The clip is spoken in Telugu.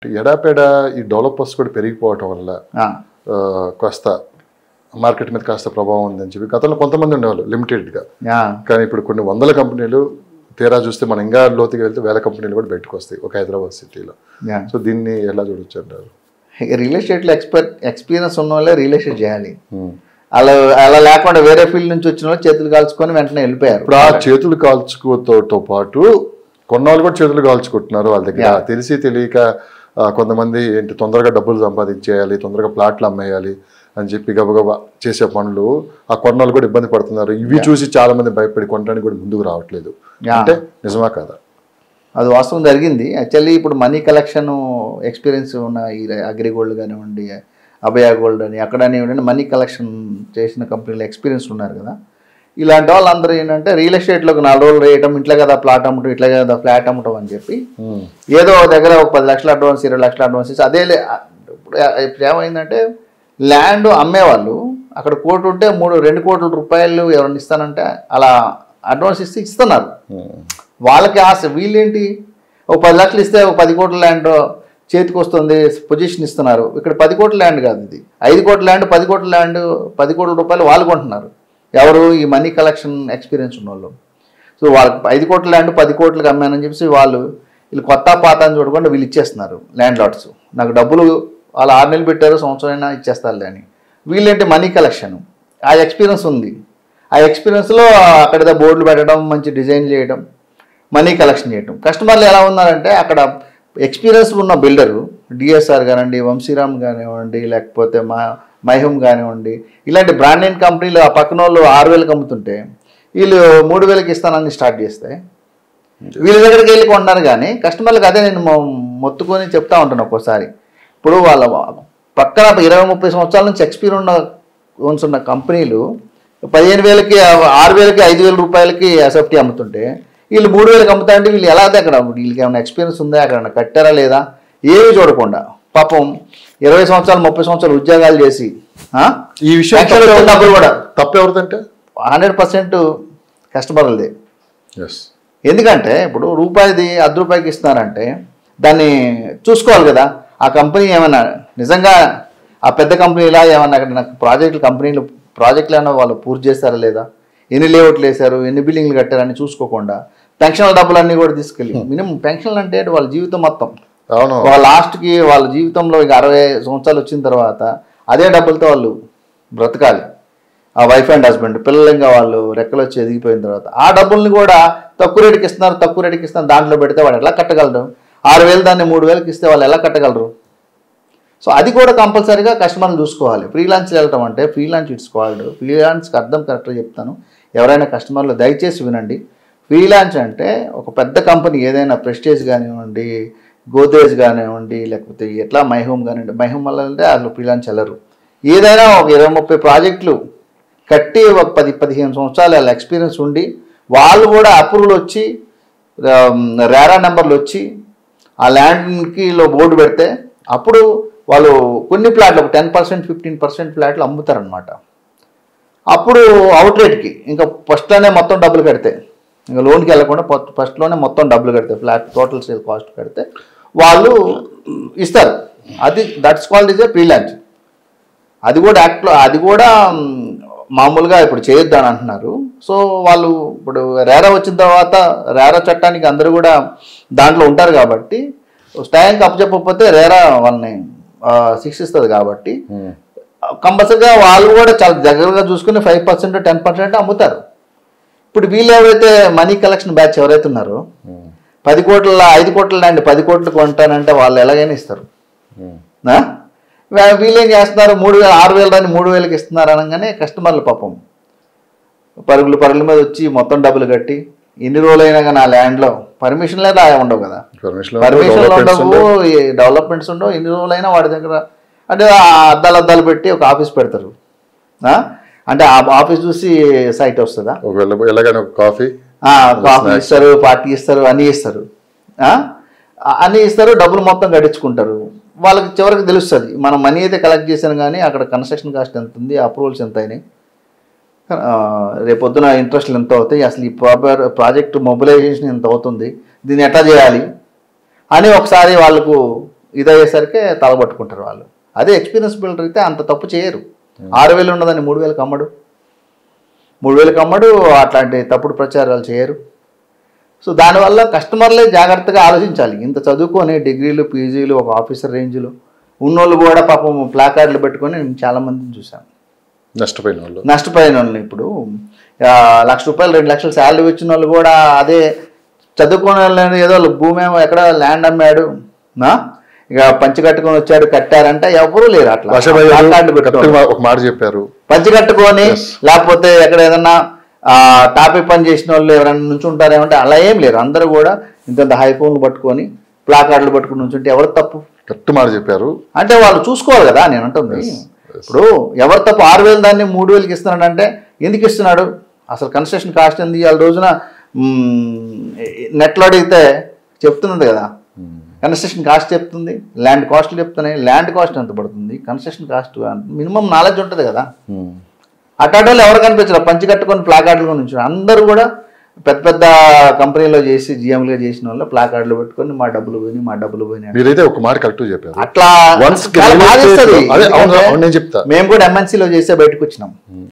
ఎడాపెడా ఈ డెవలపర్స్ కూడా పెరిగిపోవటం వల్ల కాస్త మార్కెట్ మీద కాస్త ప్రభావం ఉందని చెప్పి గతంలో కొంతమంది ఉండేవాళ్ళు లిమిటెడ్గా. కానీ ఇప్పుడు కొన్ని వందల కంపెనీలు తీరా చూస్తే మనం ఇంకా లోతుకి వెళ్తే వేల కంపెనీలు కూడా బయటకు వస్తాయి ఒక హైదరాబాద్ సిటీలో. సో దీన్ని ఎలా చూడొచ్చు అంటారు? రియల్ ఎస్టేట్లో ఎక్స్పీరియన్స్ ఉన్న వాళ్ళే రియల్ ఎస్టేట్ చేయాలి. అలా లేకుండా వేరే ఫీల్డ్ నుంచి వచ్చిన వాళ్ళు చేతులు కాల్చుకొని వెంటనే వెళ్ళిపోయారు. ఇప్పుడు ఆ చేతులు కాల్చుకోతో పాటు కొన్నాళ్ళు కూడా చేతులు కాల్చుకుంటున్నారు. వాళ్ళ దగ్గర తెలిసి తెలియక కొంతమంది ఏంటి తొందరగా డబ్బులు సంపాదించేయాలి, తొందరగా ప్లాట్లు అమ్మేయాలి అని చెప్పి గబగబా చేసే పనులు ఆ కొన్నాళ్ళు కూడా ఇబ్బంది పడుతున్నారు. ఇవి చూసి చాలా మంది భయపడి కొనడానికి కూడా ముందుకు రావట్లేదు. అంటే నిజమా కాదా? అది వాస్తవం జరిగింది. యాక్చువల్లీ ఇప్పుడు మనీ కలెక్షన్ ఎక్స్పీరియన్స్ ఉన్న ఈ అగ్రిగోల్డ్ కానివ్వండి, అభయ గోల్డ్ అని అక్కడనే మనీ కలెక్షన్ చేసిన కంపెనీలు ఎక్స్పీరియన్స్ ఉన్నారు కదా. ఇలాంటి వాళ్ళు అందరూ ఏంటంటే రియల్ ఎస్టేట్లోకి 4 రోజులు వేయటం, ఇట్లా కదా ప్లాట్ అమ్మటం, ఇట్లా కదా ఫ్లాట్ అమ్మటం అని చెప్పి ఏదో దగ్గర ఒక 10 లక్షల అడ్వాన్స్, 20 లక్షల అడ్వాన్స్ ఇచ్చి అదే ఇప్పుడు ఏమైందంటే ల్యాండ్ అమ్మేవాళ్ళు అక్కడ కోటి ఉంటే 2 కోట్ల రూపాయలు ఎవరైనా ఇస్తానంటే అలా అడ్వాన్స్ ఇస్తున్నారు. వాళ్ళకి ఆశ. వీళ్ళేంటి ఒక 10 లక్షలు ఇస్తే ఒక 10 కోట్ల ల్యాండ్ చేతికి వస్తుంది, పొజిషన్ ఇస్తున్నారు. ఇక్కడ 10 కోట్ల ల్యాండ్ కాదు, ఇది 5 కోట్ల ల్యాండ్, 10 కోట్ల ల్యాండ్, 10 కోట్ల రూపాయలు వాళ్ళు కొంటున్నారు. ఎవరు? ఈ మనీ కలెక్షన్ ఎక్స్పీరియన్స్ ఉన్న వాళ్ళు. సో వాళ్ళకి 5 కోట్ల ల్యాండ్ 10 కోట్లకి అమ్మానని చెప్పేసి వీళ్ళు కొత్త పాత అని చూడకుండా వీళ్ళు ఇచ్చేస్తున్నారు. ల్యాండ్ లాట్స్ నాకు డబ్బులు వాళ్ళు 6 నెలలు పెట్టారు, సంవత్సరం అయినా ఇచ్చేస్తారు అని. వీళ్ళేంటి మనీ కలెక్షన్. ఆ ఎక్స్పీరియన్స్ ఉంది. ఆ ఎక్స్పీరియన్స్లో అక్కడ బోర్డులు పెట్టడం, మంచి డిజైన్ చేయడం, మనీ కలెక్షన్ చేయడం. కస్టమర్లు ఎలా ఉన్నారంటే అక్కడ ఎక్స్పీరియన్స్ ఉన్న బిల్డరు డిఎస్ఆర్ కానివ్వండి, వంశీరామ్ కానివ్వండి, లేకపోతే మైహూమ్ కానివ్వండి, ఇలాంటి బ్రాండ్ నేమ్ కంపెనీలు ఆ పక్కన వాళ్ళు 6,000కి అమ్ముతుంటే వీళ్ళు 3,000కి ఇస్తానని స్టార్ట్ చేస్తే వీళ్ళ దగ్గరికి వెళ్ళి కొంటున్నారు. కానీ కస్టమర్లకు అదే నేను మొత్తుకొని చెప్తా ఉంటాను ఒక్కోసారి. ఇప్పుడు వాళ్ళ పక్కన 20-30 సంవత్సరాల నుంచి ఎక్స్పీరియన్స్ ఉన్న కంపెనీలు 15,000కి, 6,000కి, 5,000 రూపాయలకి ఎస్ఎఫ్టీ అమ్ముతుంటే వీళ్ళు 3,000కి అమ్ముతారంటే వీళ్ళు ఎలా అక్కడ వీళ్ళకి ఏమైనా ఎక్స్పీరియన్స్ ఉందా, అక్కడ కట్టారా లేదా ఏమి చూడకుండా పాపం 20 సంవత్సరాలు 30 సంవత్సరాలు ఉద్యోగాలు చేసి ఈ విషయం డబ్బులు కూడా తప్పెవరిదంటే 100% కస్టమర్లదే. ఎందుకంటే ఇప్పుడు రూపాయిది ₹10 ఇస్తున్నారంటే దాన్ని చూసుకోవాలి కదా. ఆ కంపెనీ ఏమన్నా నిజంగా ఆ పెద్ద కంపెనీలా ఏమన్నా అక్కడ నాకు ప్రాజెక్టులు ఏమన్నా వాళ్ళు పూర్తి చేస్తారా లేదా, ఎన్ని లేఅవుట్లు వేశారు, ఎన్ని బిల్డింగ్లు కట్టారని చూసుకోకుండా పెన్షన్ల డబ్బులన్నీ కూడా తీసుకెళ్ళి మినిమం పెన్షన్లు అంటే వాళ్ళ జీవితం మొత్తం వాళ్ళ లాస్ట్కి వాళ్ళ జీవితంలో ఇక 60 సంవత్సరాలు వచ్చిన తర్వాత అదే డబ్బులతో వాళ్ళు బ్రతకాలి. ఆ వైఫ్ అండ్ హస్బెండ్ పిల్లలు ఇంకా వాళ్ళు రెక్కలు వచ్చి ఎదిగిపోయిన తర్వాత ఆ డబ్బుల్ని కూడా తక్కువ రేటుకి ఇస్తున్నారు, దాంట్లో పెడితే వాడు ఎలా కట్టగలరు? 6,000 దాన్ని 3,000కి ఇస్తే వాళ్ళు ఎలా కట్టగలరు? సో అది కూడా కంపల్సరీగా కస్టమర్లు చూసుకోవాలి. ఫ్రీలాన్స్ వెళ్ళటం అంటే ఫ్రీలాన్స్ ఇట్సుకోవాలి. ఫ్రీలాన్స్కి అర్థం కరెక్ట్గా చెప్తాను, ఎవరైనా కస్టమర్లు దయచేసి వినండి. ఫ్రీలాన్స్ అంటే ఒక పెద్ద కంపెనీ ఏదైనా ప్రెస్టేజ్ కానివ్వండి, గోద్రేజ్ కానివ్వండి, లేకపోతే ఎట్లా మైహూమ్ కానివ్వండి, మైహూమ్ వల్ల అంటే అసలు ఫ్రీలాన్స్ వెళ్ళరు. ఏదైనా ఒక 20-30 ప్రాజెక్టులు కట్టి ఒక 10-15 సంవత్సరాలు వాళ్ళ ఎక్స్పీరియన్స్ ఉండి వాళ్ళు కూడా అప్రూవల్ వచ్చి రేరా నెంబర్లు వచ్చి ఆ ల్యాండ్కి బోర్డు పెడితే అప్పుడు వాళ్ళు కొన్ని ప్లాట్లు 10%, 15% ఫ్లాట్లు అమ్ముతారనమాట. అప్పుడు అవుట్రేట్కి ఇంకా ఫస్ట్లోనే మొత్తం డబ్బులు కడితే, ఇంకా లోన్కి వెళ్ళకుండా ఫస్ట్లోనే మొత్తం డబ్బులు కడితే, ఫ్లాట్ టోటల్ సేల్ కాస్ట్ కడితే వాళ్ళు ఇస్తారు. That's called is a freelance. అది కూడా మామూలుగా ఇప్పుడు చేయొద్దు అని అంటున్నారు. సో వాళ్ళు ఇప్పుడు రేరా వచ్చిన తర్వాత రేరా చట్టానికి అందరూ కూడా దాంట్లో ఉంటారు కాబట్టి స్టాయింగ్కి అప్పచెప్పకపోతే రేరా వాళ్ళని శిక్షిస్తుంది కాబట్టి కంపల్సరీగా వాళ్ళు కూడా చాలా దగ్గరగా చూసుకుని 5%, 10% అమ్ముతారు. ఇప్పుడు వీళ్ళు ఎవరైతే మనీ కలెక్షన్ బ్యాచ్ ఎవరైతే ఉన్నారో 5 కోట్ల ల్యాండ్ 10 కోట్లు కొంటానంటే వాళ్ళు ఎలాగైనా ఇస్తారు. వీళ్ళు ఏం చేస్తున్నారు, 6,000 దాన్ని 3,000కి ఇస్తున్నారు అనగానే కస్టమర్లు పాపం పరుగుల మీద వచ్చి మొత్తం డబ్బులు కట్టి ఎన్ని రోజులైనా కానీ ఆ ల్యాండ్లో పర్మిషన్లే ఉండవు కదా, పర్మిషన్లు ఉండవు, డెవలప్మెంట్స్ ఉండవు. ఎన్ని రోజులైనా వాడి దగ్గర అంటే అద్దాలు పెట్టి ఒక ఆఫీస్ పెడతారు. అంటే ఆ ఆఫీస్ చూసి సైట్ వస్తుందా? కాఫీ ఇస్తారు, పార్టీ ఇస్తారు, అన్నీ ఇస్తారు, డబ్బులు మొత్తం కట్టించుకుంటారు. వాళ్ళకి చివరికి తెలుస్తుంది మనం మనీ అయితే కలెక్ట్ చేశాను కానీ అక్కడ కన్స్ట్రక్షన్ కాస్ట్ ఎంత ఉంది, అప్రూవల్స్ ఎంత అయినాయి, రేపొద్దున ఇంట్రెస్ట్లు ఎంత అవుతాయి, అసలు ఈ ప్రాజెక్ట్ మొబిలైజేషన్ ఎంత అవుతుంది, దీన్ని ఎట్లా చేయాలి అని ఒకసారి వాళ్ళకు ఇదయ్యేసరికి తలబట్టుకుంటారు వాళ్ళు. అదే ఎక్స్పీరియన్స్ బిల్డర్ అయితే అంత తప్పు చేయరు. 6,000 ఉన్నదని 3,000కి అమ్మడు, 3,000కి అమ్మడు, అట్లాంటి తప్పుడు ప్రచారాలు చేయరు. సో దానివల్ల కస్టమర్లే జాగ్రత్తగా ఆలోచించాలి. ఇంత చదువుకొని డిగ్రీలు పీజీలు ఒక ఆఫీసర్ రేంజ్లో ఉన్నోళ్ళు కూడా పాపం ప్లాకార్డులు పెట్టుకొని నేను చాలామందిని చూశాను నష్టపోయిన వాళ్ళు. ఇప్పుడు ₹1,00,000 2,00,000 శాలరీ వచ్చిన వాళ్ళు కూడా అదే చదువుకునే వాళ్ళు ఏదో భూమి ఏమో ఎక్కడ ల్యాండ్ అమ్మాడు, ఇక పంచి కట్టుకొని వచ్చాడు కట్టారంటే ఎవరూ లేరు. అట్లా ఒక మాట చెప్పారు, పంచి కట్టుకొని లేకపోతే ఎక్కడ ఏదన్నా టాపిక్ పని చేసిన వాళ్ళు ఎవరైనా నుంచి ఉంటారేమంటే అలా ఏం లేరు. అందరూ కూడా ఇంత హైఫోన్లు పట్టుకొని ప్లాకార్డులు పట్టుకుని నుంచుంటే ఎవరు తప్పు? కరెక్ట్ మాట చెప్పారు. అంటే వాళ్ళు చూసుకోవాలి కదా నేను అంటుంది. ఇప్పుడు ఎవరు తప్పు? 6,000 దాన్ని 3,000కి ఇస్తున్నాడు అంటే ఎందుకు ఇస్తున్నాడు? అసలు కన్స్ట్రక్షన్ కాస్ట్ ఎంత ఇవాళ రోజున నెట్లో అడిగితే చెప్తున్నది కదా, కన్స్ట్రక్షన్ కాస్ట్ చెప్తుంది, ల్యాండ్ కాస్ట్లు చెప్తున్నాయి. ల్యాండ్ కాస్ట్ ఎంత పడుతుంది, కన్స్ట్రక్షన్ కాస్ట్ మినిమం నాలెడ్జ్ ఉంటుంది కదా. అట్లాంటి వాళ్ళు ఎవరు కనిపించారు? పంచి కట్టుకొని ప్లాకార్డులు కొని ఉంచారు. అందరూ కూడా పెద్ద పెద్ద కంపెనీలో చేసి జిఎంలుగా చేసిన వాళ్ళు ప్లాకార్డులు పెట్టుకొని మా డబ్బులు పోయినాయి. మీరైతే ఒక మాట కరెక్ట్ చెప్పారు. అట్లా మేము కూడా MNCలో చేసే బయటకు వచ్చినాం.